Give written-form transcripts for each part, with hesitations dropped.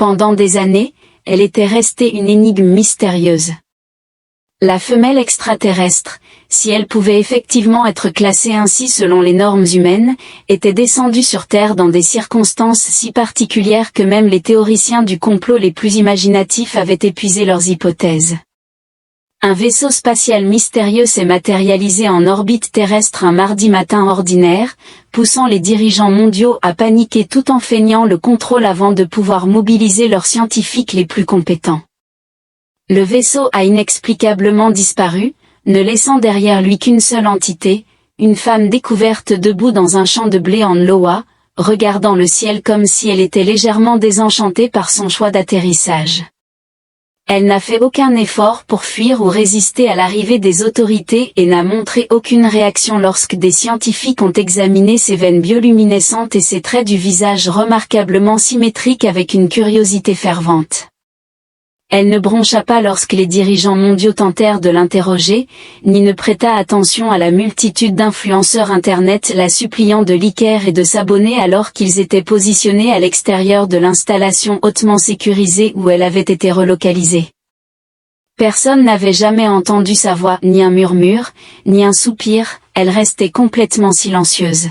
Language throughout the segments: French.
Pendant des années, elle était restée une énigme mystérieuse. La femelle extraterrestre, si elle pouvait effectivement être classée ainsi selon les normes humaines, était descendue sur Terre dans des circonstances si particulières que même les théoriciens du complot les plus imaginatifs avaient épuisé leurs hypothèses. Un vaisseau spatial mystérieux s'est matérialisé en orbite terrestre un mardi matin ordinaire, poussant les dirigeants mondiaux à paniquer tout en feignant le contrôle avant de pouvoir mobiliser leurs scientifiques les plus compétents. Le vaisseau a inexplicablement disparu, ne laissant derrière lui qu'une seule entité, une femme découverte debout dans un champ de blé en Iowa, regardant le ciel comme si elle était légèrement désenchantée par son choix d'atterrissage. Elle n'a fait aucun effort pour fuir ou résister à l'arrivée des autorités et n'a montré aucune réaction lorsque des scientifiques ont examiné ses veines bioluminescentes et ses traits du visage remarquablement symétriques avec une curiosité fervente. Elle ne broncha pas lorsque les dirigeants mondiaux tentèrent de l'interroger, ni ne prêta attention à la multitude d'influenceurs Internet la suppliant de liquer et de s'abonner alors qu'ils étaient positionnés à l'extérieur de l'installation hautement sécurisée où elle avait été relocalisée. Personne n'avait jamais entendu sa voix, ni un murmure, ni un soupir, elle restait complètement silencieuse.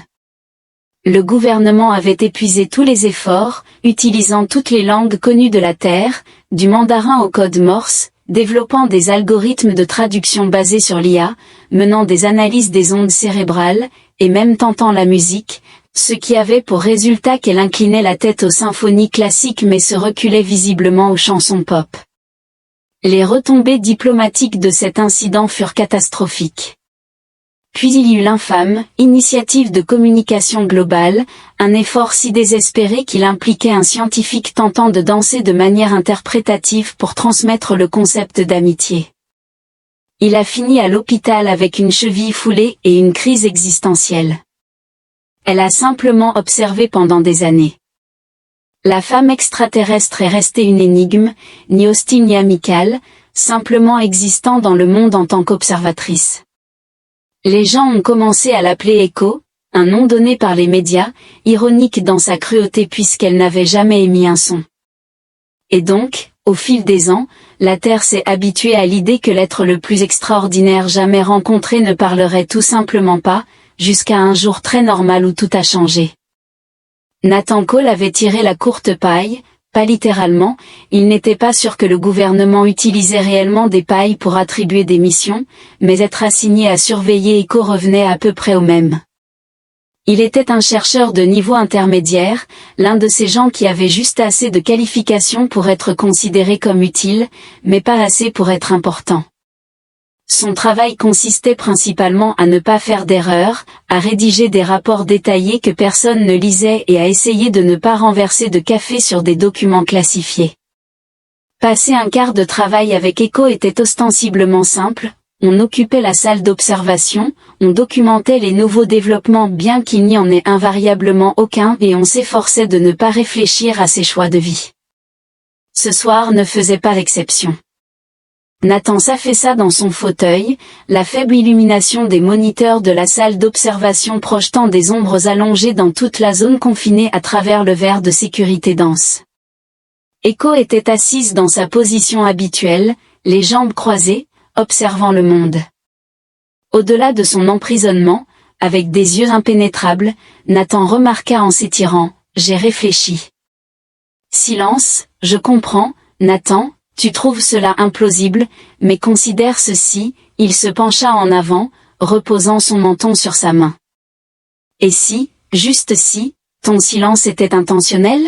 Le gouvernement avait épuisé tous les efforts, utilisant toutes les langues connues de la Terre, du mandarin au code Morse, développant des algorithmes de traduction basés sur l'IA, menant des analyses des ondes cérébrales, et même tentant la musique, ce qui avait pour résultat qu'elle inclinait la tête aux symphonies classiques mais se reculait visiblement aux chansons pop. Les retombées diplomatiques de cet incident furent catastrophiques. Puis il y eut l'infâme initiative de communication globale, un effort si désespéré qu'il impliquait un scientifique tentant de danser de manière interprétative pour transmettre le concept d'amitié. Il a fini à l'hôpital avec une cheville foulée et une crise existentielle. Elle a simplement observé pendant des années. La femme extraterrestre est restée une énigme, ni hostile ni amicale, simplement existant dans le monde en tant qu'observatrice. Les gens ont commencé à l'appeler Echo, un nom donné par les médias, ironique dans sa cruauté puisqu'elle n'avait jamais émis un son. Et donc, au fil des ans, la Terre s'est habituée à l'idée que l'être le plus extraordinaire jamais rencontré ne parlerait tout simplement pas, jusqu'à un jour très normal où tout a changé. Nathan Cole avait tiré la courte paille, pas littéralement, il n'était pas sûr que le gouvernement utilisait réellement des pailles pour attribuer des missions, mais être assigné à surveiller Echo revenait à peu près au même. Il était un chercheur de niveau intermédiaire, l'un de ces gens qui avaient juste assez de qualifications pour être considéré comme utile, mais pas assez pour être important. Son travail consistait principalement à ne pas faire d'erreurs, à rédiger des rapports détaillés que personne ne lisait et à essayer de ne pas renverser de café sur des documents classifiés. Passer un quart de travail avec Echo était ostensiblement simple, on occupait la salle d'observation, on documentait les nouveaux développements bien qu'il n'y en ait invariablement aucun et on s'efforçait de ne pas réfléchir à ses choix de vie. Ce soir ne faisait pas l'exception. Nathan s'affaissa dans son fauteuil, la faible illumination des moniteurs de la salle d'observation projetant des ombres allongées dans toute la zone confinée à travers le verre de sécurité dense. Echo était assise dans sa position habituelle, les jambes croisées, observant le monde. Au-delà de son emprisonnement, avec des yeux impénétrables, Nathan remarqua en s'étirant, « J'ai réfléchi. » Silence, je comprends, Nathan. Tu trouves cela implausible, mais considère ceci, il se pencha en avant, reposant son menton sur sa main. Et si, juste si, ton silence était intentionnel?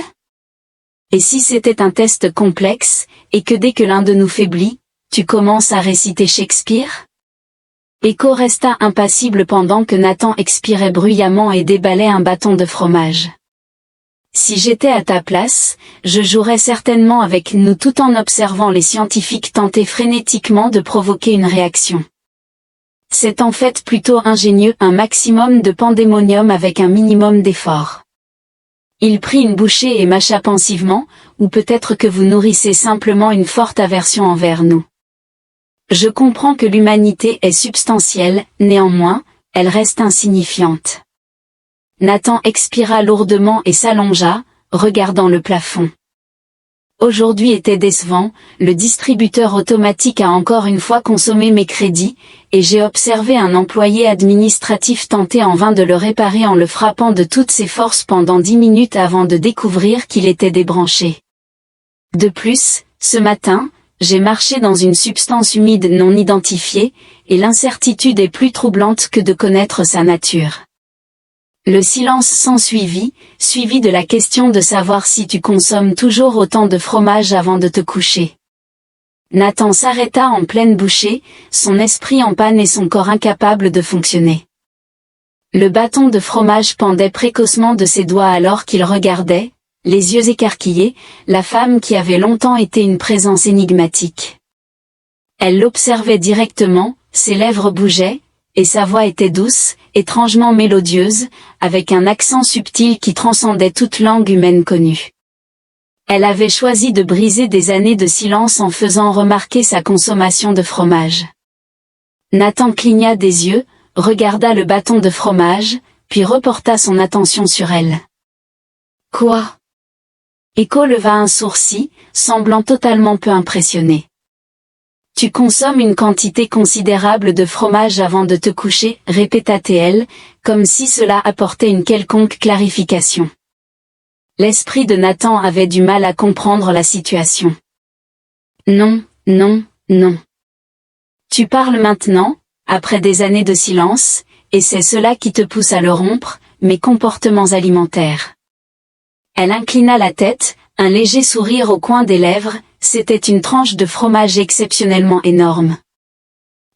Et si c'était un test complexe, et que dès que l'un de nous faiblit, tu commences à réciter Shakespeare? Echo resta impassible pendant que Nathan expirait bruyamment et déballait un bâton de fromage. Si j'étais à ta place, je jouerais certainement avec nous tout en observant les scientifiques tenter frénétiquement de provoquer une réaction. C'est en fait plutôt ingénieux, un maximum de pandémonium avec un minimum d'effort. Il prit une bouchée et mâcha pensivement, ou peut-être que vous nourrissez simplement une forte aversion envers nous. Je comprends que l'humanité est substantielle, néanmoins, elle reste insignifiante. Nathan expira lourdement et s'allongea, regardant le plafond. aujourd'hui était décevant, le distributeur automatique a encore une fois consommé mes crédits, et j'ai observé un employé administratif tenter en vain de le réparer en le frappant de toutes ses forces pendant 10 minutes avant de découvrir qu'il était débranché. De plus, ce matin, j'ai marché dans une substance humide non identifiée, et l'incertitude est plus troublante que de connaître sa nature. Le silence s'ensuivit, suivi de la question de savoir si tu consommes toujours autant de fromage avant de te coucher. Nathan s'arrêta en pleine bouchée, son esprit en panne et son corps incapable de fonctionner. Le bâton de fromage pendait précocement de ses doigts alors qu'il regardait, les yeux écarquillés, la femme qui avait longtemps été une présence énigmatique. Elle l'observait directement, ses lèvres bougeaient, et sa voix était douce, étrangement mélodieuse, avec un accent subtil qui transcendait toute langue humaine connue. Elle avait choisi de briser des années de silence en faisant remarquer sa consommation de fromage. Nathan cligna des yeux, regarda le bâton de fromage, puis reporta son attention sur elle. « Quoi ?» Echo leva un sourcil, semblant totalement peu impressionné. « Tu consommes une quantité considérable de fromage avant de te coucher, répéta-t-elle, comme si cela apportait une quelconque clarification. L'esprit de Nathan avait du mal à comprendre la situation. Non, non, non. Tu parles maintenant, après des années de silence, et c'est cela qui te pousse à le rompre, mes comportements alimentaires. Elle inclina la tête, un léger sourire au coin des lèvres, c'était une tranche de fromage exceptionnellement énorme.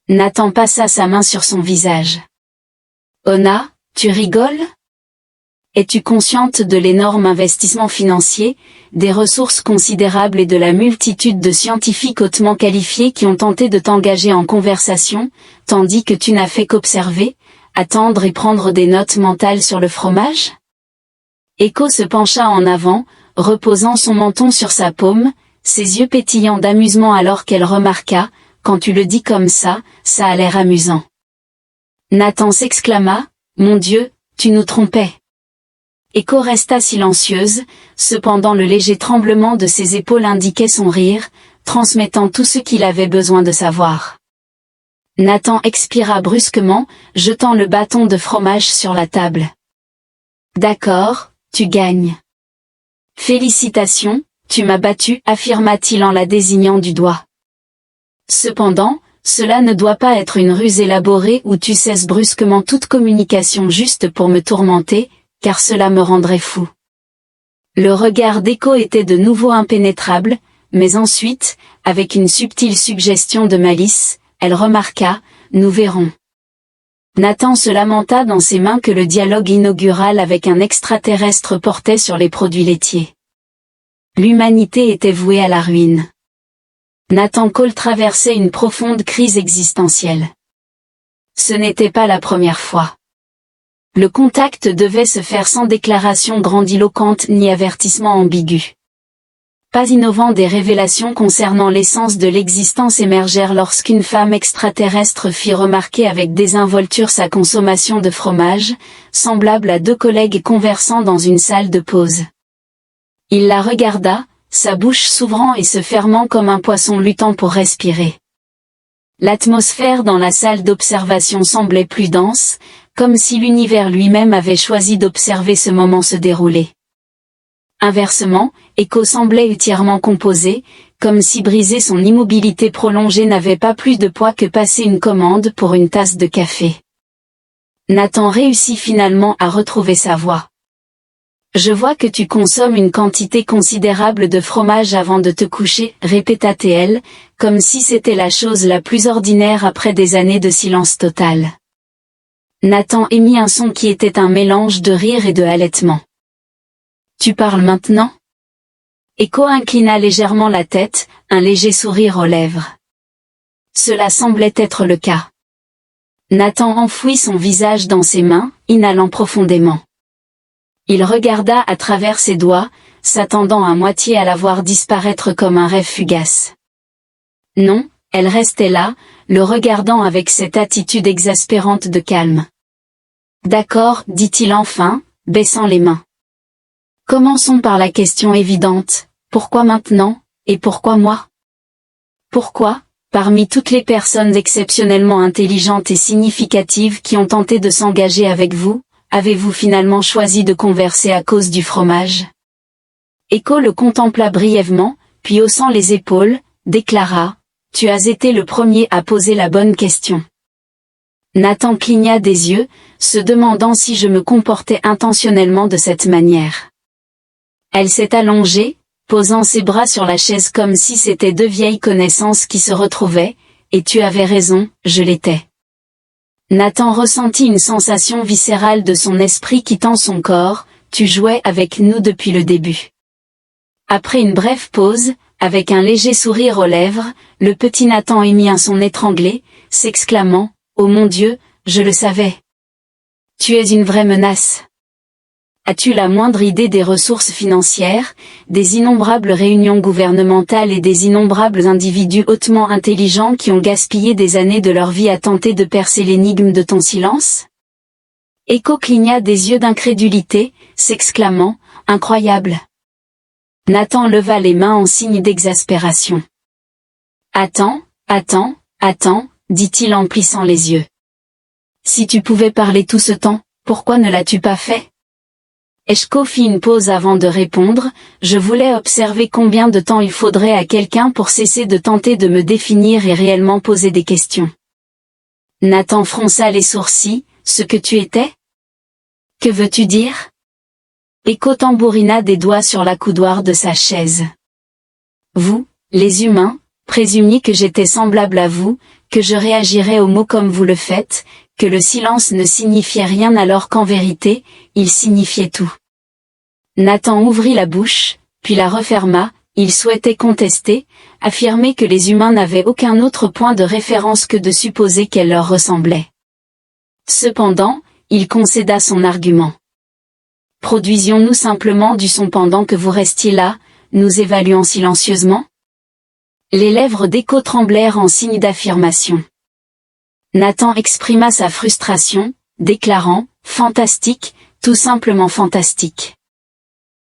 Nathan passa sa main sur son visage. Ona, tu rigoles ? Es-tu consciente de l'énorme investissement financier, des ressources considérables et de la multitude de scientifiques hautement qualifiés qui ont tenté de t'engager en conversation, tandis que tu n'as fait qu'observer, attendre et prendre des notes mentales sur le fromage ? Echo se pencha en avant, reposant son menton sur sa paume, ses yeux pétillants d'amusement alors qu'elle remarqua, quand tu le dis comme ça a l'air amusant. Nathan s'exclama, mon Dieu, tu nous trompais. Echo resta silencieuse, cependant le léger tremblement de ses épaules indiquait son rire, transmettant tout ce qu'il avait besoin de savoir. Nathan expira brusquement, jetant le bâton de fromage sur la table. D'accord, tu gagnes. Félicitations, tu m'as battu, affirma-t-il en la désignant du doigt. Cependant, cela ne doit pas être une ruse élaborée où tu cesses brusquement toute communication juste pour me tourmenter, car cela me rendrait fou. Le regard d'Echo était de nouveau impénétrable, mais ensuite, avec une subtile suggestion de malice, elle remarqua, nous verrons. Nathan se lamenta dans ses mains que le dialogue inaugural avec un extraterrestre portait sur les produits laitiers. L'humanité était vouée à la ruine. Nathan Cole traversait une profonde crise existentielle. Ce n'était pas la première fois. Le contact devait se faire sans déclaration grandiloquente ni avertissement ambigu. Pas innovant, des révélations concernant l'essence de l'existence émergèrent lorsqu'une femme extraterrestre fit remarquer avec désinvolture sa consommation de fromage, semblable à deux collègues conversant dans une salle de pause. Il la regarda, sa bouche s'ouvrant et se fermant comme un poisson luttant pour respirer. L'atmosphère dans la salle d'observation semblait plus dense, comme si l'univers lui-même avait choisi d'observer ce moment se dérouler. Inversement, Echo semblait entièrement composé, comme si briser son immobilité prolongée n'avait pas plus de poids que passer une commande pour une tasse de café. Nathan réussit finalement à retrouver sa voix. Je vois que tu consommes une quantité considérable de fromage avant de te coucher, répéta-t-elle, comme si c'était la chose la plus ordinaire après des années de silence total. Nathan émit un son qui était un mélange de rire et de halètement. Tu parles maintenant ? Echo inclina légèrement la tête, un léger sourire aux lèvres. Cela semblait être le cas. Nathan enfouit son visage dans ses mains, inhalant profondément. Il regarda à travers ses doigts, s'attendant à moitié à la voir disparaître comme un rêve fugace. Non, elle restait là, le regardant avec cette attitude exaspérante de calme. D'accord, dit-il enfin, baissant les mains. Commençons par la question évidente, Pourquoi maintenant, et pourquoi moi? Pourquoi, parmi toutes les personnes exceptionnellement intelligentes et significatives qui ont tenté de s'engager avec vous, avez-vous finalement choisi de converser à cause du fromage? Echo le contempla brièvement, puis haussant les épaules, déclara, « Tu as été le premier à poser la bonne question. » Nathan cligna des yeux, se demandant si je me comportais intentionnellement de cette manière. Elle s'est allongée, posant ses bras sur la chaise comme si c'était deux vieilles connaissances qui se retrouvaient, et tu avais raison, je l'étais. Nathan ressentit une sensation viscérale de son esprit quittant son corps, tu jouais avec nous depuis le début. Après une brève pause, avec un léger sourire aux lèvres, le petit Nathan émit un son étranglé, s'exclamant, oh mon Dieu, je le savais. Tu es une vraie menace. As-tu la moindre idée des ressources financières, des innombrables réunions gouvernementales et des innombrables individus hautement intelligents qui ont gaspillé des années de leur vie à tenter de percer l'énigme de ton silence? Echo cligna des yeux d'incrédulité, s'exclamant, incroyable. Nathan leva les mains en signe d'exaspération. Attends, dit-il en plissant les yeux. Si tu pouvais parler tout ce temps, pourquoi ne l'as-tu pas fait? Echo fit une pause avant de répondre, je voulais observer combien de temps il faudrait à quelqu'un pour cesser de tenter de me définir et réellement poser des questions. Nathan fronça les sourcils, ce que tu étais? Que veux-tu dire? Echo tambourina des doigts sur l'accoudoir de sa chaise. Vous, les humains, présumiez que j'étais semblable à vous, que je réagirais aux mots comme vous le faites, que le silence ne signifiait rien alors qu'en vérité, il signifiait tout. Nathan ouvrit la bouche, puis la referma, il souhaitait contester, affirmer que les humains n'avaient aucun autre point de référence que de supposer qu'elle leur ressemblait. Cependant, il concéda son argument. Produisions-nous simplement du son pendant que vous restiez là, nous évaluant silencieusement? Les lèvres d'Echo tremblèrent en signe d'affirmation. Nathan exprima sa frustration, déclarant, fantastique, tout simplement fantastique.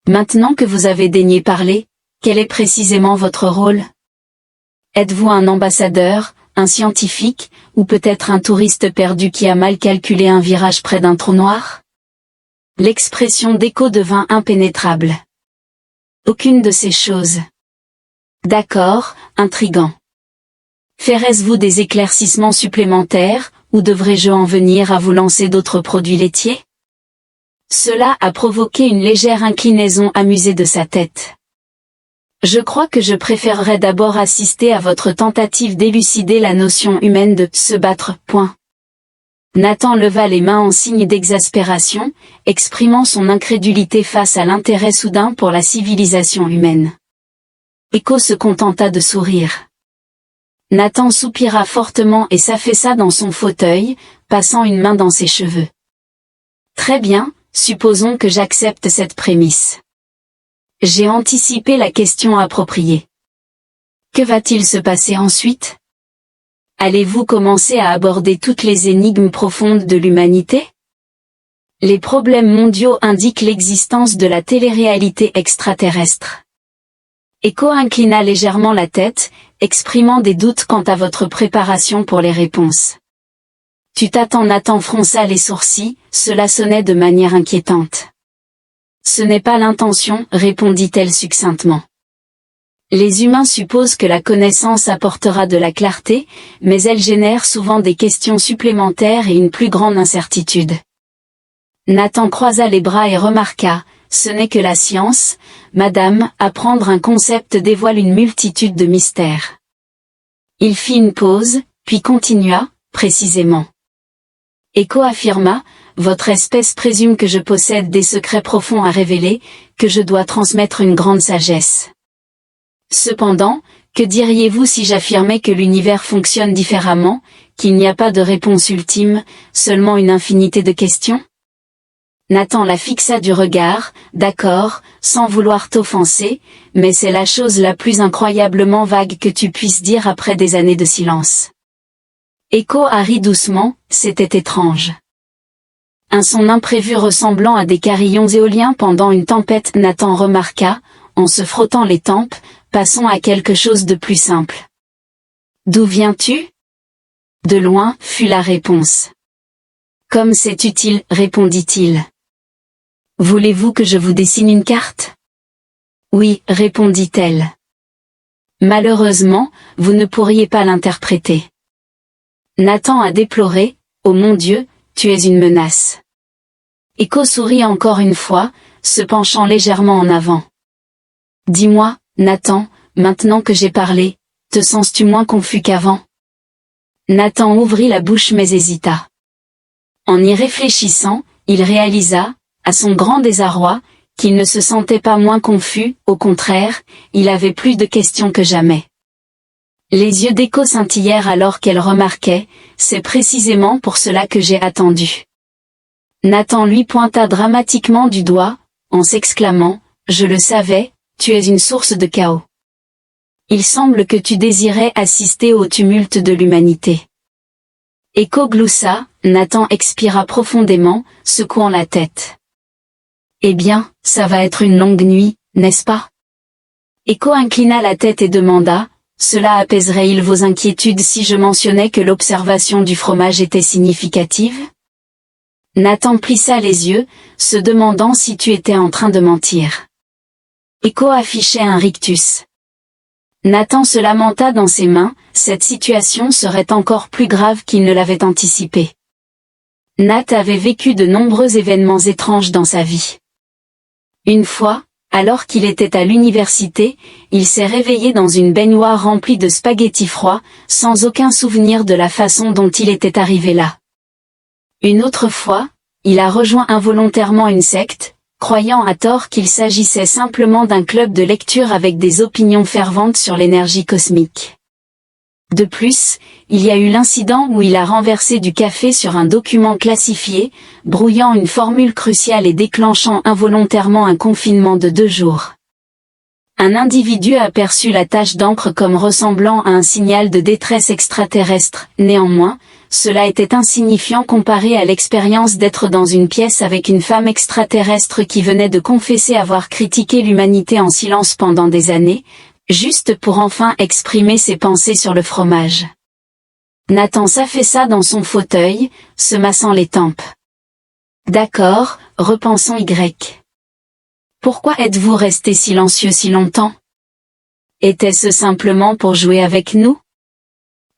Maintenant que vous avez daigné parler, quel est précisément votre rôle? Êtes-vous un ambassadeur, un scientifique, ou peut-être un touriste perdu qui a mal calculé un virage près d'un trou noir? L'expression d'Echo devint impénétrable. Aucune de ces choses. D'accord, intrigant. Ferez-vous des éclaircissements supplémentaires, ou devrais-je en venir à vous lancer d'autres produits laitiers? Cela a provoqué une légère inclinaison amusée de sa tête. Je crois que je préférerais d'abord assister à votre tentative d'élucider la notion humaine de « se battre ». Nathan leva les mains en signe d'exaspération, exprimant son incrédulité face à l'intérêt soudain pour la civilisation humaine. Echo se contenta de sourire. Nathan soupira fortement et s'affaissa dans son fauteuil, passant une main dans ses cheveux. Très bien, supposons que j'accepte cette prémisse. J'ai anticipé la question appropriée. Que va-t-il se passer ensuite? Allez-vous commencer à aborder toutes les énigmes profondes de l'humanité? Les problèmes mondiaux indiquent l'existence de la télé-réalité extraterrestre. Echo inclina légèrement la tête, exprimant des doutes quant à votre préparation pour les réponses. Tu t'attends? Nathan fronça les sourcils, cela sonnait de manière inquiétante. Ce n'est pas l'intention, répondit-elle succinctement. Les humains supposent que la connaissance apportera de la clarté, mais elle génère souvent des questions supplémentaires et une plus grande incertitude. Nathan croisa les bras et remarqua, ce n'est que la science, madame, apprendre un concept dévoile une multitude de mystères. Il fit une pause, puis continua, précisément. Echo affirma, votre espèce présume que je possède des secrets profonds à révéler, que je dois transmettre une grande sagesse. Cependant, que diriez-vous si j'affirmais que l'univers fonctionne différemment, qu'il n'y a pas de réponse ultime, seulement une infinité de questions? Nathan la fixa du regard, d'accord, sans vouloir t'offenser, mais c'est la chose la plus incroyablement vague que tu puisses dire après des années de silence. Echo a ri doucement, c'était étrange. Un son imprévu ressemblant à des carillons éoliens pendant une tempête, Nathan remarqua, en se frottant les tempes, passons à quelque chose de plus simple. D'où viens-tu? De loin, fut la réponse. Comme c'est utile, répondit-il. Voulez-vous que je vous dessine une carte? Oui, répondit-elle. Malheureusement, vous ne pourriez pas l'interpréter. Nathan a déploré, oh mon Dieu, tu es une menace. Echo sourit encore une fois, se penchant légèrement en avant. Dis-moi, Nathan, maintenant que j'ai parlé, te sens-tu moins confus qu'avant? Nathan ouvrit la bouche mais hésita. En y réfléchissant, il réalisa, à son grand désarroi, qu'il ne se sentait pas moins confus, au contraire, il avait plus de questions que jamais. Les yeux d'Echo scintillèrent alors qu'elle remarquait, c'est précisément pour cela que j'ai attendu. Nathan lui pointa dramatiquement du doigt, en s'exclamant, je le savais, tu es une source de chaos. Il semble que tu désirais assister au tumulte de l'humanité. Echo gloussa, Nathan expira profondément, secouant la tête. Eh bien, ça va être une longue nuit, n'est-ce pas? Echo inclina la tête et demanda, cela apaiserait-il vos inquiétudes si je mentionnais que l'observation du fromage était significative? Nathan plissa les yeux, se demandant si tu étais en train de mentir. Echo affichait un rictus. Nathan se lamenta dans ses mains, cette situation serait encore plus grave qu'il ne l'avait anticipé. Nat avait vécu de nombreux événements étranges dans sa vie. Une fois, alors qu'il était à l'université, il s'est réveillé dans une baignoire remplie de spaghettis froids, sans aucun souvenir de la façon dont il était arrivé là. Une autre fois, il a rejoint involontairement une secte, croyant à tort qu'il s'agissait simplement d'un club de lecture avec des opinions ferventes sur l'énergie cosmique. De plus, il y a eu l'incident où il a renversé du café sur un document classifié, brouillant une formule cruciale et déclenchant involontairement un confinement de 2 jours. Un individu a perçu la tache d'encre comme ressemblant à un signal de détresse extraterrestre. Néanmoins, cela était insignifiant comparé à l'expérience d'être dans une pièce avec une femme extraterrestre qui venait de confesser avoir critiqué l'humanité en silence pendant des années, juste pour enfin exprimer ses pensées sur le fromage. Nathan s'affaissa dans son fauteuil, se massant les tempes. D'accord, repensons Y. Pourquoi êtes-vous resté silencieux si longtemps? Était-ce simplement pour jouer avec nous?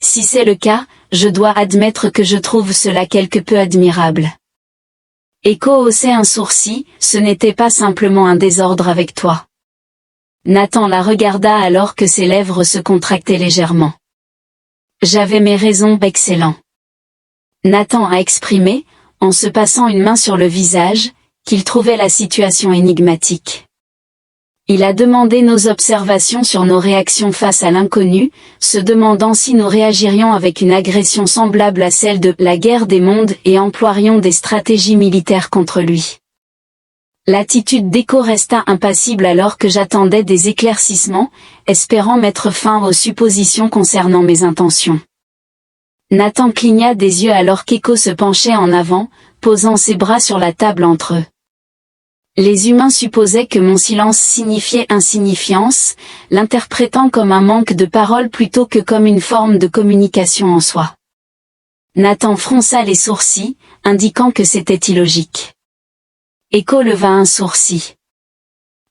Si c'est le cas, je dois admettre que je trouve cela quelque peu admirable. Echo haussait un sourcil, ce n'était pas simplement un désordre avec toi. Nathan la regarda alors que ses lèvres se contractaient légèrement. J'avais mes raisons, excellent. Nathan a exprimé, en se passant une main sur le visage, qu'il trouvait la situation énigmatique. Il a demandé nos observations sur nos réactions face à l'inconnu, se demandant si nous réagirions avec une agression semblable à celle de la guerre des mondes et emploierions des stratégies militaires contre lui. L'attitude d'Echo resta impassible alors que j'attendais des éclaircissements, espérant mettre fin aux suppositions concernant mes intentions. Nathan cligna des yeux alors qu'Echo se penchait en avant, posant ses bras sur la table entre eux. Les humains supposaient que mon silence signifiait insignifiance, l'interprétant comme un manque de parole plutôt que comme une forme de communication en soi. Nathan fronça les sourcils, indiquant que c'était illogique. Echo leva un sourcil.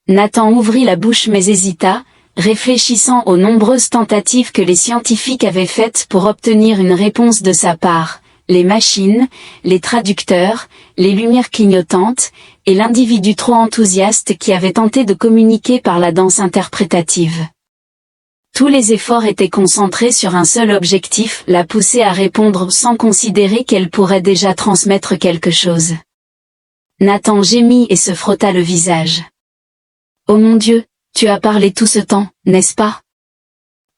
Nathan ouvrit la bouche mais hésita, réfléchissant aux nombreuses tentatives que les scientifiques avaient faites pour obtenir une réponse de sa part. Les machines, les traducteurs, les lumières clignotantes, et l'individu trop enthousiaste qui avait tenté de communiquer par la danse interprétative. Tous les efforts étaient concentrés sur un seul objectif, la pousser à répondre sans considérer qu'elle pourrait déjà transmettre quelque chose. Nathan gémit et se frotta le visage. « Oh mon Dieu, tu as parlé tout ce temps, n'est-ce pas ?»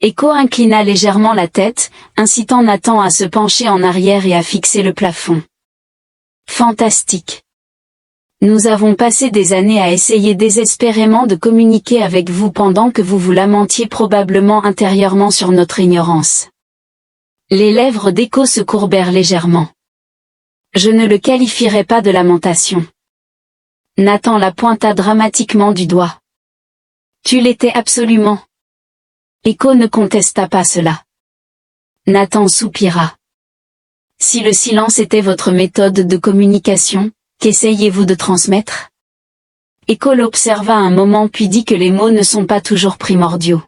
Echo inclina légèrement la tête, incitant Nathan à se pencher en arrière et à fixer le plafond. Fantastique. Nous avons passé des années à essayer désespérément de communiquer avec vous pendant que vous vous lamentiez probablement intérieurement sur notre ignorance. Les lèvres d'Echo se courbèrent légèrement. Je ne le qualifierais pas de lamentation. Nathan la pointa dramatiquement du doigt. Tu l'étais absolument. Echo ne contesta pas cela. Nathan soupira. Si le silence était votre méthode de communication, qu'essayez-vous de transmettre? Echo l'observa un moment puis dit que les mots ne sont pas toujours primordiaux.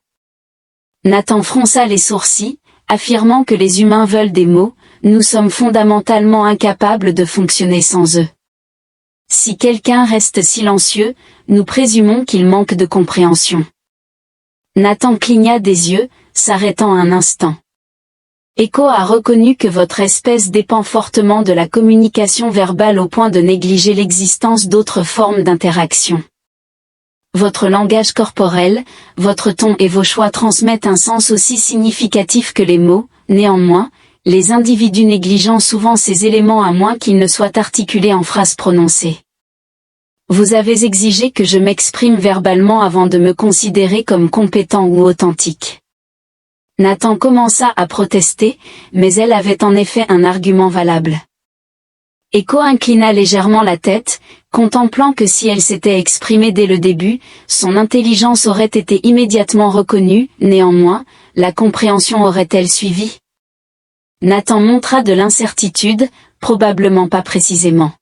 Nathan fronça les sourcils, affirmant que les humains veulent des mots, nous sommes fondamentalement incapables de fonctionner sans eux. Si quelqu'un reste silencieux, nous présumons qu'il manque de compréhension. Nathan cligna des yeux, s'arrêtant un instant. Echo a reconnu que votre espèce dépend fortement de la communication verbale au point de négliger l'existence d'autres formes d'interaction. Votre langage corporel, votre ton et vos choix transmettent un sens aussi significatif que les mots, néanmoins, les individus négligent souvent ces éléments à moins qu'ils ne soient articulés en phrases prononcées. Vous avez exigé que je m'exprime verbalement avant de me considérer comme compétent ou authentique. Nathan commença à protester, mais elle avait en effet un argument valable. Echo inclina légèrement la tête, contemplant que si elle s'était exprimée dès le début, son intelligence aurait été immédiatement reconnue, néanmoins, la compréhension aurait-elle suivi? Nathan montra de l'incertitude, probablement pas précisément.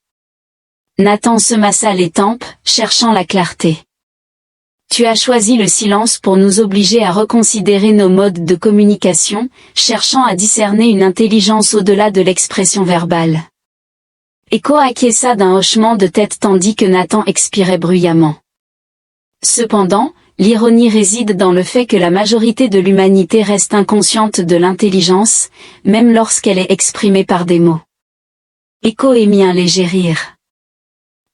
Nathan se massa les tempes, cherchant la clarté. Tu as choisi le silence pour nous obliger à reconsidérer nos modes de communication, cherchant à discerner une intelligence au-delà de l'expression verbale. Echo acquiesça d'un hochement de tête tandis que Nathan expirait bruyamment. Cependant, l'ironie réside dans le fait que la majorité de l'humanité reste inconsciente de l'intelligence, même lorsqu'elle est exprimée par des mots. Echo émit un léger rire.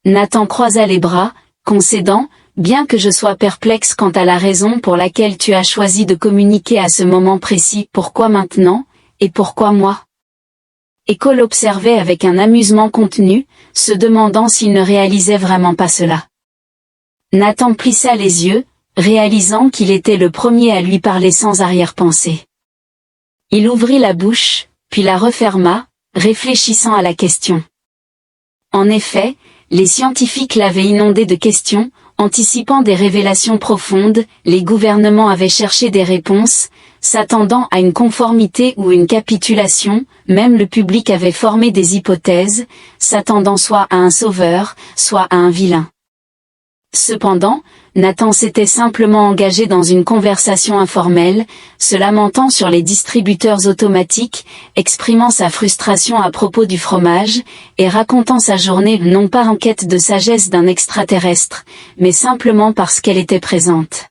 Nathan croisa les bras, concédant, bien que je sois perplexe quant à la raison pour laquelle tu as choisi de communiquer à ce moment précis, pourquoi maintenant, et pourquoi moi? Echo l'observait avec un amusement contenu, se demandant s'il ne réalisait vraiment pas cela. Nathan plissa les yeux, réalisant qu'il était le premier à lui parler sans arrière-pensée. Il ouvrit la bouche, puis la referma, réfléchissant à la question. En effet, les scientifiques l'avaient inondé de questions, anticipant des révélations profondes, les gouvernements avaient cherché des réponses, s'attendant à une conformité ou une capitulation, même le public avait formé des hypothèses, s'attendant soit à un sauveur, soit à un vilain. Cependant, Nathan s'était simplement engagé dans une conversation informelle, se lamentant sur les distributeurs automatiques, exprimant sa frustration à propos du fromage, et racontant sa journée non pas en quête de sagesse d'un extraterrestre, mais simplement parce qu'elle était présente.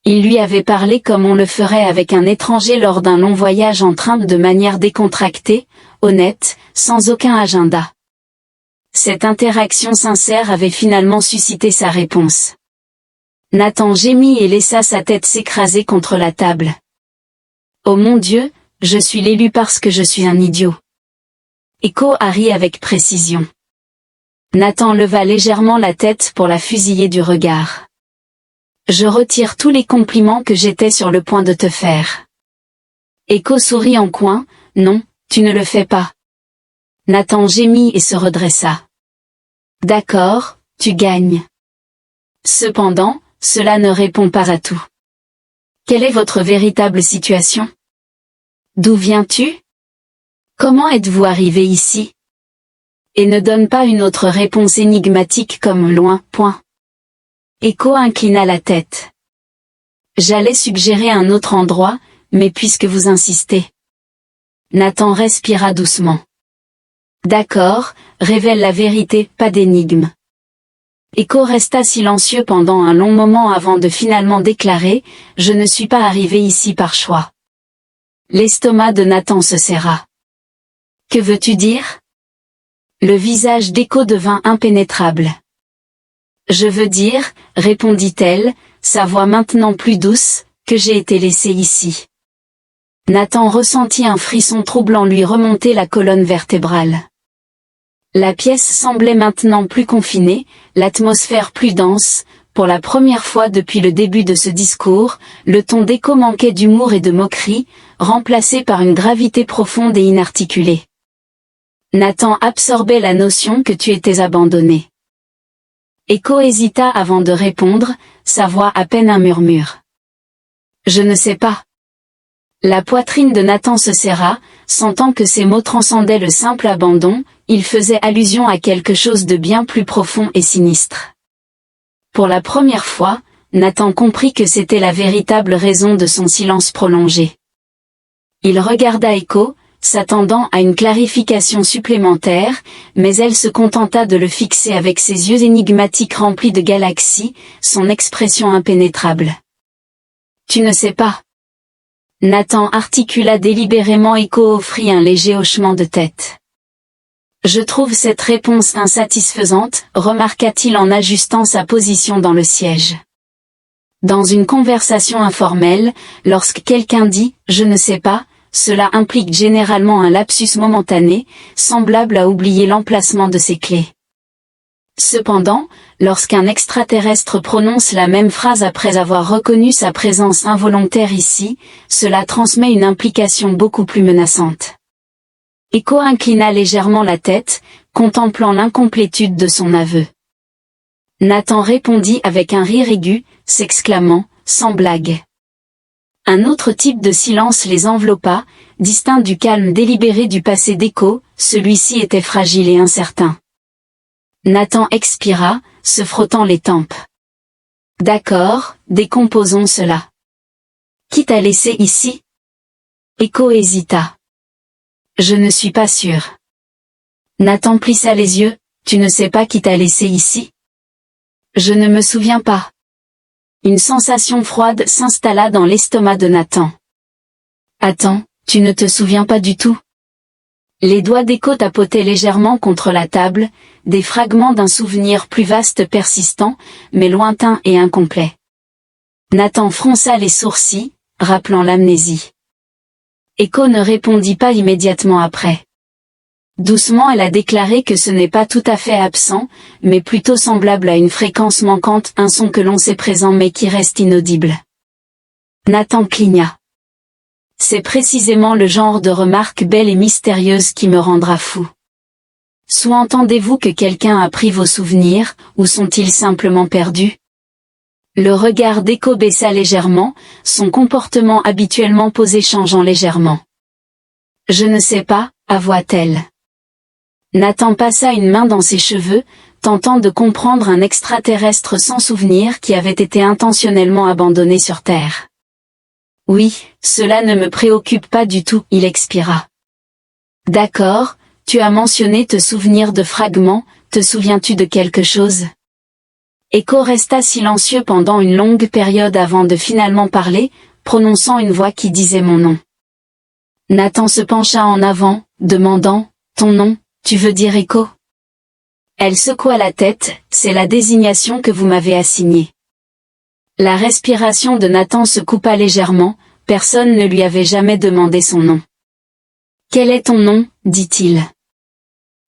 Il lui avait parlé comme on le ferait avec un étranger lors d'un long voyage en train de manière décontractée, honnête, sans aucun agenda. Cette interaction sincère avait finalement suscité sa réponse. Nathan gémit et laissa sa tête s'écraser contre la table. Oh mon Dieu, je suis l'élu parce que je suis un idiot. Echo a ri avec précision. Nathan leva légèrement la tête pour la fusiller du regard. Je retire tous les compliments que j'étais sur le point de te faire. Echo sourit en coin, non, tu ne le fais pas. Nathan gémit et se redressa. D'accord, tu gagnes. Cependant, cela ne répond pas à tout. Quelle est votre véritable situation? D'où viens-tu? Comment êtes-vous arrivé ici? Et ne donne pas une autre réponse énigmatique comme loin, point. Echo inclina la tête. J'allais suggérer un autre endroit, mais puisque vous insistez. Nathan respira doucement. D'accord, révèle la vérité, pas d'énigme. Echo resta silencieux pendant un long moment avant de finalement déclarer « Je ne suis pas arrivé ici par choix ». L'estomac de Nathan se serra. « Que veux-tu dire ?» Le visage d'Echo devint impénétrable. « Je veux dire, répondit-elle, sa voix maintenant plus douce, que j'ai été laissée ici. » Nathan ressentit un frisson troublant lui remonter la colonne vertébrale. La pièce semblait maintenant plus confinée, l'atmosphère plus dense. Pour la première fois depuis le début de ce discours, le ton d'Echo manquait d'humour et de moquerie, remplacé par une gravité profonde et inarticulée. Nathan absorbait la notion que tu étais abandonné. Echo hésita avant de répondre, sa voix à peine un murmure. Je ne sais pas. La poitrine de Nathan se serra, sentant que ces mots transcendaient le simple abandon, ils faisaient allusion à quelque chose de bien plus profond et sinistre. Pour la première fois, Nathan comprit que c'était la véritable raison de son silence prolongé. Il regarda Echo, s'attendant à une clarification supplémentaire, mais elle se contenta de le fixer avec ses yeux énigmatiques remplis de galaxies, son expression impénétrable. Tu ne sais pas. Nathan articula délibérément. Echo offrit un léger hochement de tête. Je trouve cette réponse insatisfaisante, remarqua-t-il en ajustant sa position dans le siège. Dans une conversation informelle, lorsque quelqu'un dit « je ne sais pas », cela implique généralement un lapsus momentané, semblable à oublier l'emplacement de ses clés. Cependant, lorsqu'un extraterrestre prononce la même phrase après avoir reconnu sa présence involontaire ici, cela transmet une implication beaucoup plus menaçante. Echo inclina légèrement la tête, contemplant l'incomplétude de son aveu. Nathan répondit avec un rire aigu, s'exclamant, sans blague. Un autre type de silence les enveloppa, distinct du calme délibéré du passé d'Echo, celui-ci était fragile et incertain. Nathan expira, se frottant les tempes. D'accord, décomposons cela. Qui t'a laissé ici? Echo hésita. Je ne suis pas sûr. Nathan plissa les yeux, tu ne sais pas qui t'a laissé ici? Je ne me souviens pas. Une sensation froide s'installa dans l'estomac de Nathan. Attends, tu ne te souviens pas du tout? Les doigts d'Echo tapotaient légèrement contre la table, des fragments d'un souvenir plus vaste persistant, mais lointain et incomplet. Nathan fronça les sourcils, rappelant l'amnésie. Echo ne répondit pas immédiatement après. Doucement elle a déclaré que ce n'est pas tout à fait absent, mais plutôt semblable à une fréquence manquante, un son que l'on sait présent mais qui reste inaudible. Nathan cligna. C'est précisément le genre de remarque belle et mystérieuse qui me rendra fou. Soit entendez-vous que quelqu'un a pris vos souvenirs, ou sont-ils simplement perdus? Le regard d'Echo baissa légèrement, son comportement habituellement posé changeant légèrement. Je ne sais pas, avoua-t-elle. Nathan passa une main dans ses cheveux, tentant de comprendre un extraterrestre sans souvenir qui avait été intentionnellement abandonné sur Terre. Oui, cela ne me préoccupe pas du tout, il expira. D'accord, tu as mentionné te souvenir de fragments, te souviens-tu de quelque chose? Echo resta silencieux pendant une longue période avant de finalement parler, prononçant une voix qui disait mon nom. Nathan se pencha en avant, demandant, ton nom, tu veux dire Echo? Elle secoua la tête, c'est la désignation que vous m'avez assignée. La respiration de Nathan se coupa légèrement, personne ne lui avait jamais demandé son nom. Quel est ton nom, dit-il.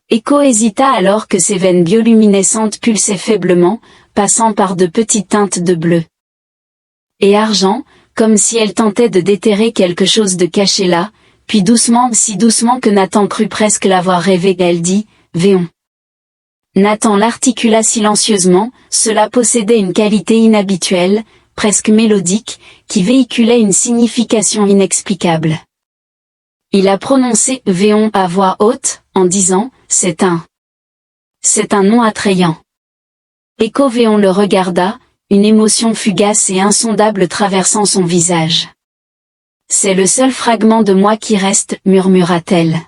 Echo hésita alors que ses veines bioluminescentes pulsaient faiblement, passant par de petites teintes de bleu et argent, comme si elle tentait de déterrer quelque chose de caché là, puis doucement, si doucement que Nathan crut presque l'avoir rêvé, elle dit, Véon. Nathan l'articula silencieusement, cela possédait une qualité inhabituelle, presque mélodique, qui véhiculait une signification inexplicable. Il a prononcé Véon à voix haute, en disant, c'est un nom attrayant. Echo Véon le regarda, une émotion fugace et insondable traversant son visage. C'est le seul fragment de moi qui reste, murmura-t-elle.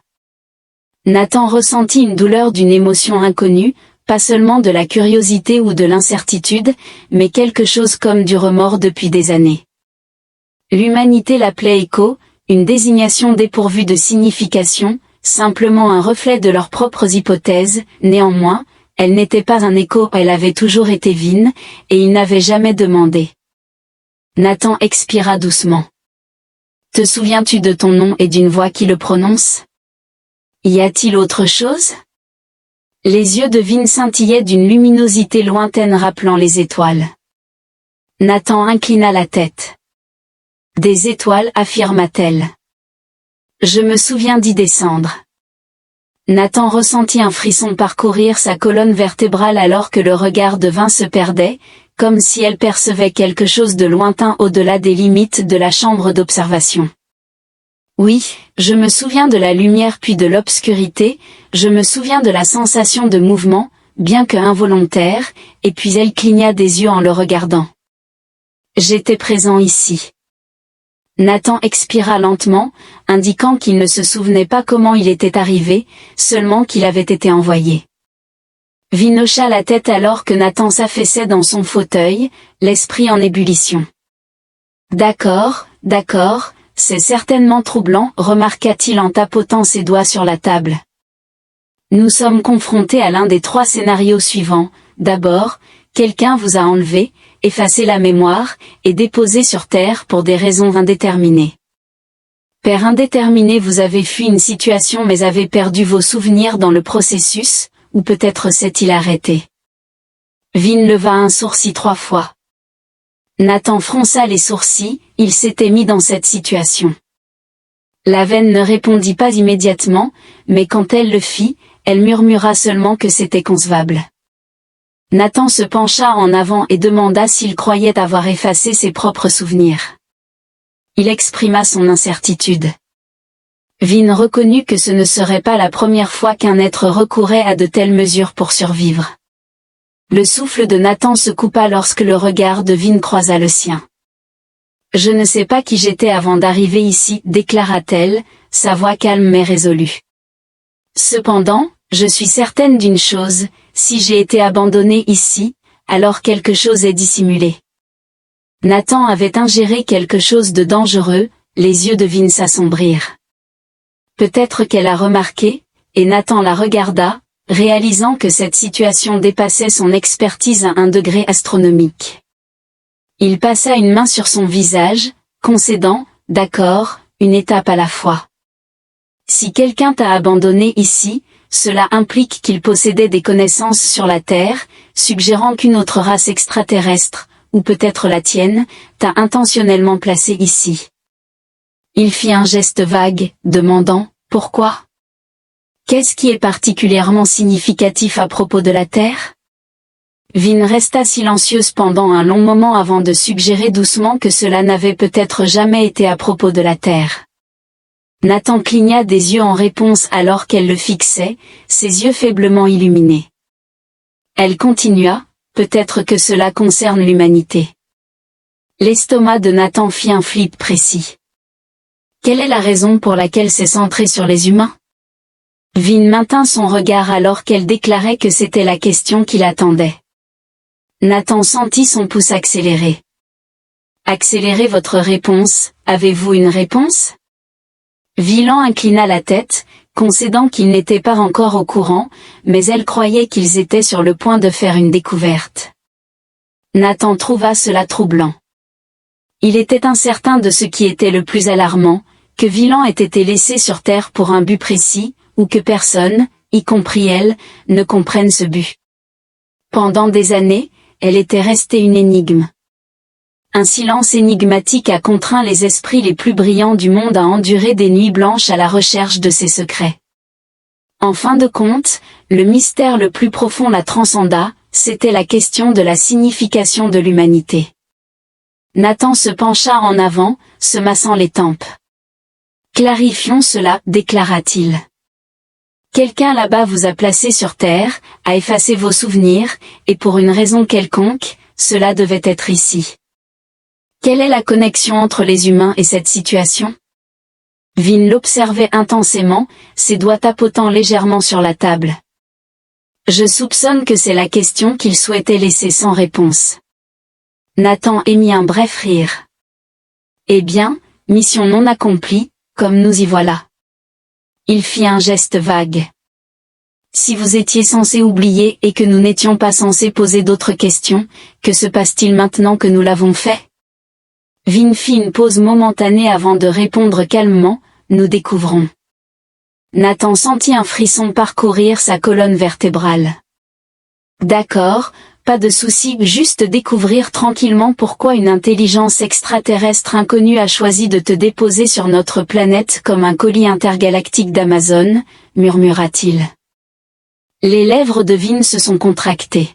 Nathan ressentit une douleur d'une émotion inconnue, pas seulement de la curiosité ou de l'incertitude, mais quelque chose comme du remords depuis des années. L'humanité l'appelait Echo, une désignation dépourvue de signification, simplement un reflet de leurs propres hypothèses, néanmoins, elle n'était pas un écho, elle avait toujours été Vin, et il n'avait jamais demandé. Nathan expira doucement. Te souviens-tu de ton nom et d'une voix qui le prononce? Y a-t-il autre chose? Les yeux de Vin scintillaient d'une luminosité lointaine rappelant les étoiles. Nathan inclina la tête. Des étoiles, affirma-t-elle. Je me souviens d'y descendre. Nathan ressentit un frisson parcourir sa colonne vertébrale alors que le regard de Vin se perdait, comme si elle percevait quelque chose de lointain au-delà des limites de la chambre d'observation. Oui, je me souviens de la lumière puis de l'obscurité, je me souviens de la sensation de mouvement, bien que involontaire, et puis elle cligna des yeux en le regardant. J'étais présent ici. Nathan expira lentement, indiquant qu'il ne se souvenait pas comment il était arrivé, seulement qu'il avait été envoyé. Vin hocha la tête alors que Nathan s'affaissait dans son fauteuil, l'esprit en ébullition. D'accord, c'est certainement troublant, remarqua-t-il en tapotant ses doigts sur la table. Nous sommes confrontés à l'un des 3 scénarios suivants. D'abord, quelqu'un vous a enlevé, effacé la mémoire, et déposé sur Terre pour des raisons indéterminées. Père indéterminé, vous avez fui une situation mais avez perdu vos souvenirs dans le processus, ou peut-être s'est-il arrêté. Vin leva un sourcil 3 fois. Nathan fronça les sourcils, il s'était mis dans cette situation. La veine ne répondit pas immédiatement, mais quand elle le fit, elle murmura seulement que c'était concevable. Nathan se pencha en avant et demanda s'il croyait avoir effacé ses propres souvenirs. Il exprima son incertitude. Vin reconnut que ce ne serait pas la première fois qu'un être recourait à de telles mesures pour survivre. Le souffle de Nathan se coupa lorsque le regard de Vin croisa le sien. « Je ne sais pas qui j'étais avant d'arriver ici, déclara-t-elle, sa voix calme mais résolue. Cependant, je suis certaine d'une chose, si j'ai été abandonnée ici, alors quelque chose est dissimulé. » Nathan avait ingéré quelque chose de dangereux, les yeux de Vin s'assombrirent. Peut-être qu'elle a remarqué, et Nathan la regarda, réalisant que cette situation dépassait son expertise à un degré astronomique. Il passa une main sur son visage, concédant, d'accord, une étape à la fois. Si quelqu'un t'a abandonné ici, cela implique qu'il possédait des connaissances sur la Terre, suggérant qu'une autre race extraterrestre, ou peut-être la tienne, t'a intentionnellement placé ici. Il fit un geste vague, demandant, pourquoi ? Qu'est-ce qui est particulièrement significatif à propos de la Terre ? Vin resta silencieuse pendant un long moment avant de suggérer doucement que cela n'avait peut-être jamais été à propos de la Terre. Nathan cligna des yeux en réponse alors qu'elle le fixait, ses yeux faiblement illuminés. Elle continua, peut-être que cela concerne l'humanité. L'estomac de Nathan fit un flip précis. Quelle est la raison pour laquelle c'est centré sur les humains ? Vin maintint son regard alors qu'elle déclarait que c'était la question qu'il attendait. Nathan sentit son pouce accélérer. Accélérez votre réponse, avez-vous une réponse ? Vilan inclina la tête, concédant qu'il n'était pas encore au courant, mais elle croyait qu'ils étaient sur le point de faire une découverte. Nathan trouva cela troublant. Il était incertain de ce qui était le plus alarmant, que Vilan ait été laissé sur Terre pour un but précis, ou que personne, y compris elle, ne comprenne ce but. Pendant des années, elle était restée une énigme. Un silence énigmatique a contraint les esprits les plus brillants du monde à endurer des nuits blanches à la recherche de ses secrets. En fin de compte, le mystère le plus profond la transcenda, c'était la question de la signification de l'humanité. Nathan se pencha en avant, se massant les tempes. Clarifions cela, déclara-t-il. Quelqu'un là-bas vous a placé sur Terre, a effacé vos souvenirs, et pour une raison quelconque, cela devait être ici. Quelle est la connexion entre les humains et cette situation ? Vin l'observait intensément, ses doigts tapotant légèrement sur la table. Je soupçonne que c'est la question qu'il souhaitait laisser sans réponse. Nathan émit un bref rire. Eh bien, mission non accomplie, comme nous y voilà. Il fit un geste vague. Si vous étiez censé oublier et que nous n'étions pas censés poser d'autres questions, que se passe-t-il maintenant que nous l'avons fait ? Vin fit une pause momentanée avant de répondre calmement, nous découvrons. Nathan sentit un frisson parcourir sa colonne vertébrale. D'accord, pas de souci, juste découvrir tranquillement pourquoi une intelligence extraterrestre inconnue a choisi de te déposer sur notre planète comme un colis intergalactique d'Amazon, murmura-t-il. Les lèvres de Vin se sont contractées.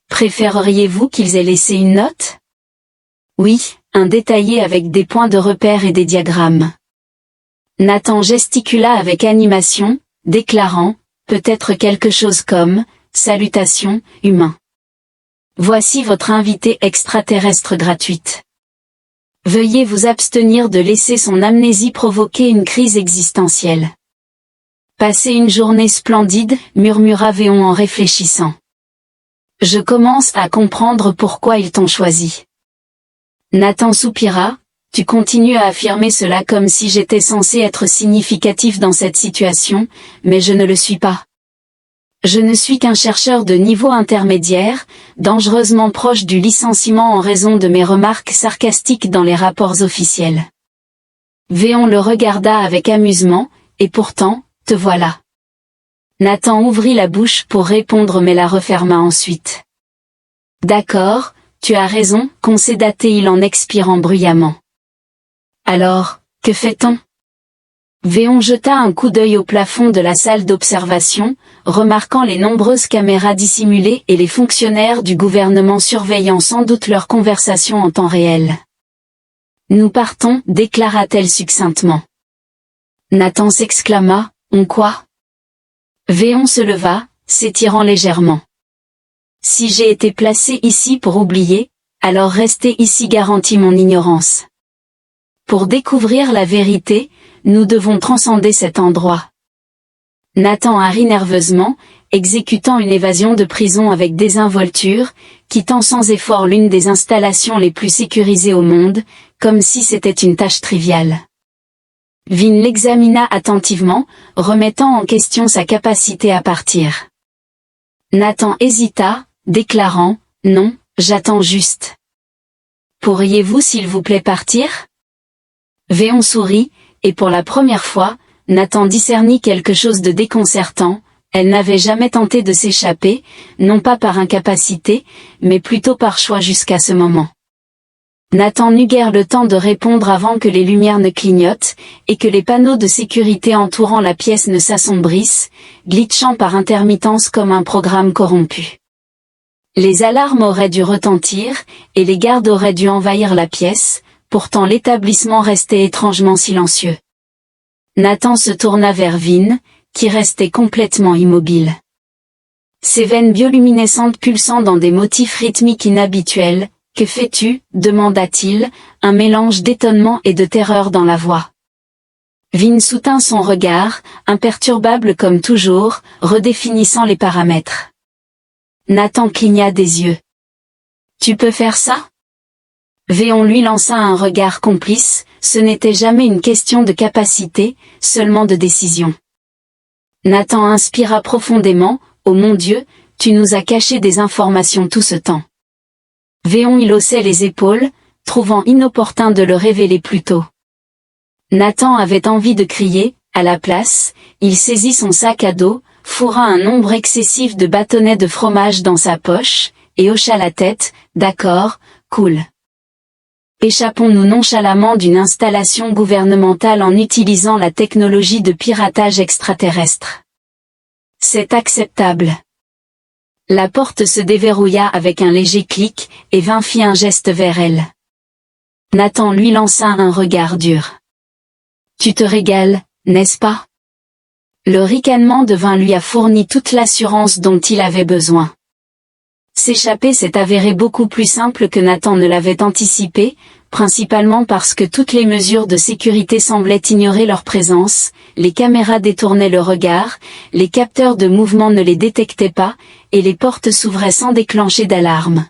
Préféreriez-vous qu'ils aient laissé une note? Oui, un détaillé avec des points de repère et des diagrammes. Nathan gesticula avec animation, déclarant, peut-être quelque chose comme, salutations, humains. Voici votre invitée extraterrestre gratuite. Veuillez vous abstenir de laisser son amnésie provoquer une crise existentielle. Passez une journée splendide, murmura Véon en réfléchissant. Je commence à comprendre pourquoi ils t'ont choisi. Nathan soupira, tu continues à affirmer cela comme si j'étais censé être significatif dans cette situation, mais je ne le suis pas. Je ne suis qu'un chercheur de niveau intermédiaire, dangereusement proche du licenciement en raison de mes remarques sarcastiques dans les rapports officiels. Véon le regarda avec amusement, et pourtant, te voilà. Nathan ouvrit la bouche pour répondre mais la referma ensuite. D'accord, tu as raison, concéda-t-il en expirant bruyamment. Alors, que fait-on? Véon jeta un coup d'œil au plafond de la salle d'observation, remarquant les nombreuses caméras dissimulées et les fonctionnaires du gouvernement surveillant sans doute leurs conversations en temps réel. Nous partons, déclara-t-elle succinctement. Nathan s'exclama, on quoi? Véon se leva, s'étirant légèrement. Si j'ai été placé ici pour oublier, alors rester ici garantit mon ignorance. Pour découvrir la vérité, nous devons transcender cet endroit. Nathan rit nerveusement, exécutant une évasion de prison avec désinvolture, quittant sans effort l'une des installations les plus sécurisées au monde, comme si c'était une tâche triviale. Vin l'examina attentivement, remettant en question sa capacité à partir. Nathan hésita, déclarant, non, j'attends juste. Pourriez-vous s'il vous plaît partir? Véon sourit, et pour la première fois, Nathan discernit quelque chose de déconcertant, elle n'avait jamais tenté de s'échapper, non pas par incapacité, mais plutôt par choix jusqu'à ce moment. Nathan n'eut guère le temps de répondre avant que les lumières ne clignotent, et que les panneaux de sécurité entourant la pièce ne s'assombrissent, glitchant par intermittence comme un programme corrompu. Les alarmes auraient dû retentir, et les gardes auraient dû envahir la pièce, pourtant l'établissement restait étrangement silencieux. Nathan se tourna vers Vin, qui restait complètement immobile. Ses veines bioluminescentes pulsant dans des motifs rythmiques inhabituels. « Que fais-tu » demanda-t-il, un mélange d'étonnement et de terreur dans la voix. Vin soutint son regard, imperturbable comme toujours, redéfinissant les paramètres. Nathan cligna des yeux. « Tu peux faire ça ?» Véon lui lança un regard complice, ce n'était jamais une question de capacité, seulement de décision. Nathan inspira profondément, « Oh mon Dieu, tu nous as caché des informations tout ce temps. » Véon il haussait les épaules, trouvant inopportun de le révéler plus tôt. Nathan avait envie de crier, à la place, il saisit son sac à dos, fourra un nombre excessif de bâtonnets de fromage dans sa poche, et hocha la tête, d'accord, cool. Échappons-nous nonchalamment d'une installation gouvernementale en utilisant la technologie de piratage extraterrestre. C'est acceptable. La porte se déverrouilla avec un léger clic, et Vin fit un geste vers elle. Nathan lui lança un regard dur. « Tu te régales, n'est-ce pas ?» Le ricanement de Vin lui a fourni toute l'assurance dont il avait besoin. S'échapper s'est avéré beaucoup plus simple que Nathan ne l'avait anticipé, principalement parce que toutes les mesures de sécurité semblaient ignorer leur présence, les caméras détournaient le regard, les capteurs de mouvement ne les détectaient pas, et les portes s'ouvraient sans déclencher d'alarme.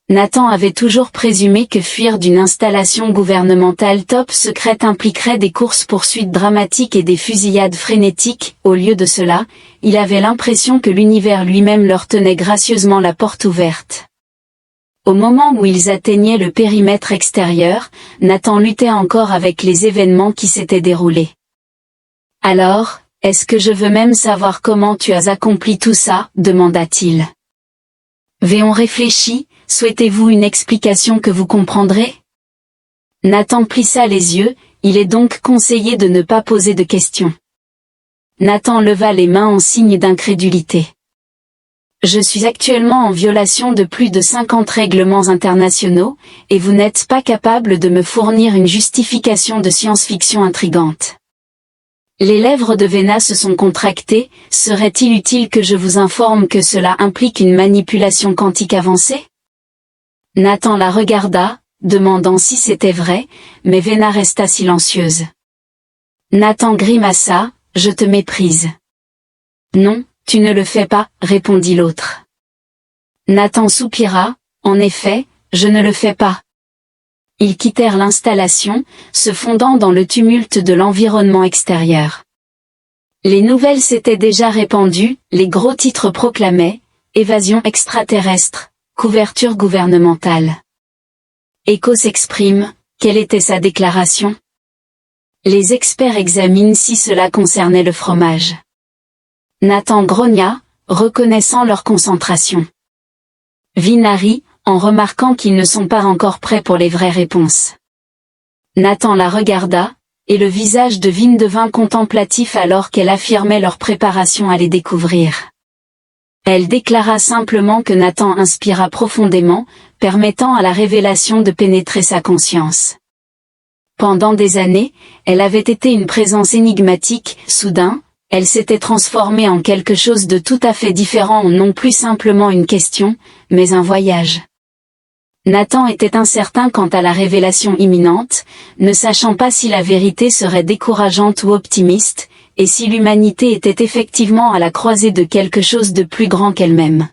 Nathan avait toujours présumé que fuir d'une installation gouvernementale top secrète impliquerait des courses-poursuites dramatiques et des fusillades frénétiques. Au lieu de cela, il avait l'impression que l'univers lui-même leur tenait gracieusement la porte ouverte. Au moment où ils atteignaient le périmètre extérieur, Nathan luttait encore avec les événements qui s'étaient déroulés. « Alors, est-ce que je veux même savoir comment tu as accompli tout ça ?» demanda-t-il. Véon réfléchit. Souhaitez-vous une explication que vous comprendrez? Nathan plissa les yeux, il est donc conseillé de ne pas poser de questions. Nathan leva les mains en signe d'incrédulité. Je suis actuellement en violation de plus de 50 règlements internationaux, et vous n'êtes pas capable de me fournir une justification de science-fiction intrigante. Les lèvres de Vena se sont contractées. Serait-il utile que je vous informe que cela implique une manipulation quantique avancée? Nathan la regarda, demandant si c'était vrai, mais Vena resta silencieuse. Nathan grimaça, « Je te méprise. » Non, tu ne le fais pas, répondit l'autre. Nathan soupira, « En effet, je ne le fais pas. » Ils quittèrent l'installation, se fondant dans le tumulte de l'environnement extérieur. Les nouvelles s'étaient déjà répandues, les gros titres proclamaient « Évasion extraterrestre, couverture gouvernementale ». Echo s'exprime, quelle était sa déclaration? Les experts examinent si cela concernait le fromage. Nathan grogna, reconnaissant leur concentration. Vinari, en remarquant qu'ils ne sont pas encore prêts pour les vraies réponses. Nathan la regarda, et le visage de Vin devint contemplatif alors qu'elle affirmait leur préparation à les découvrir. Elle déclara simplement que Nathan inspira profondément, permettant à la révélation de pénétrer sa conscience. Pendant des années, elle avait été une présence énigmatique, soudain, elle s'était transformée en quelque chose de tout à fait différent, non plus simplement une question, mais un voyage. Nathan était incertain quant à la révélation imminente, ne sachant pas si la vérité serait décourageante ou optimiste, et si l'humanité était effectivement à la croisée de quelque chose de plus grand qu'elle-même.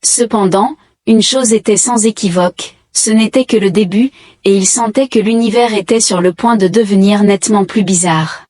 Cependant, une chose était sans équivoque, ce n'était que le début, et il sentait que l'univers était sur le point de devenir nettement plus bizarre.